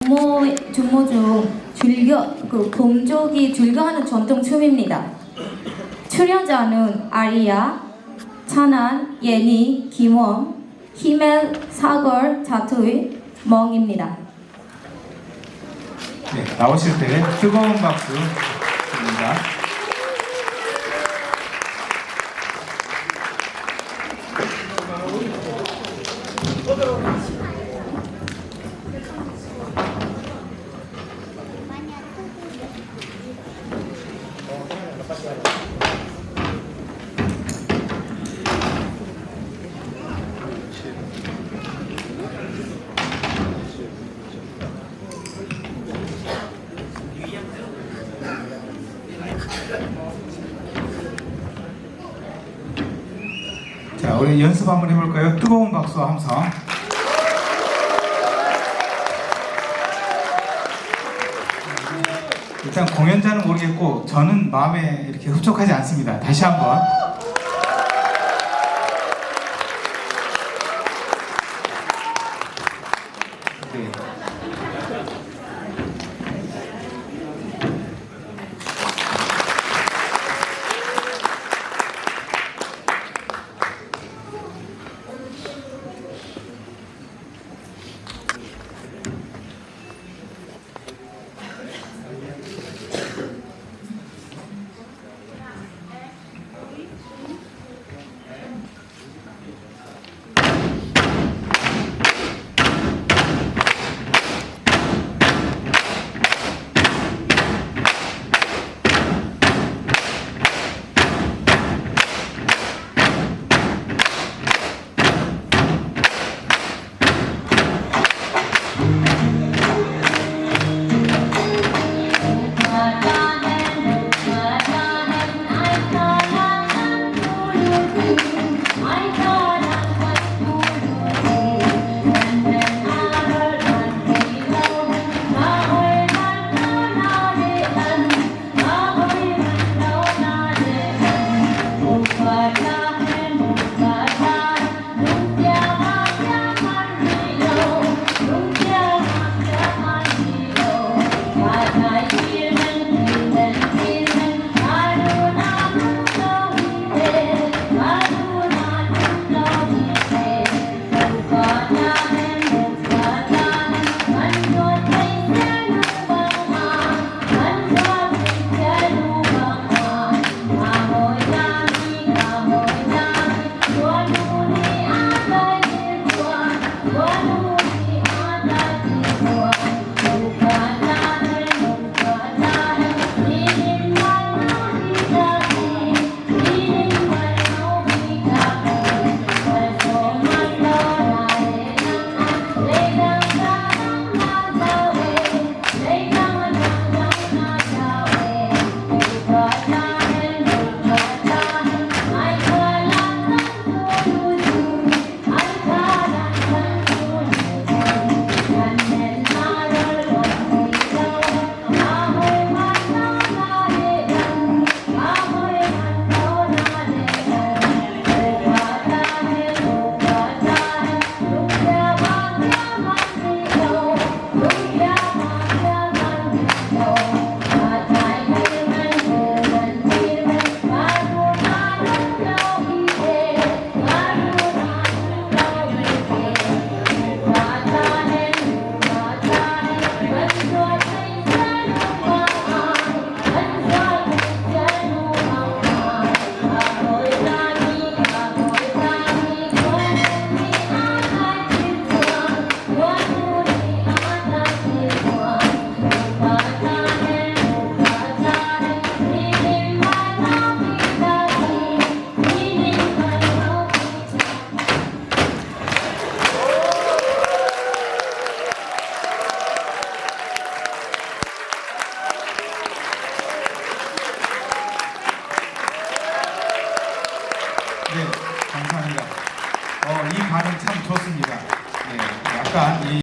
중모 중 금족이 즐겨하는 전통 춤입니다. 출연자는 아리아, 찬한, 예니, 김원, 히멜, 사걸, 자투이, 멍입니다. 네, 나오실 때 뜨거운 박수 드립니다. 자, 우리 연습 한번 해볼까요? 뜨거운 박수 함성. 일단 공연자는 모르겠고 저는 마음에 이렇게 흡족하지 않습니다. 다시 한번. 네. 네, 감사합니다. 이 반응 참 좋습니다. 네, 약간 이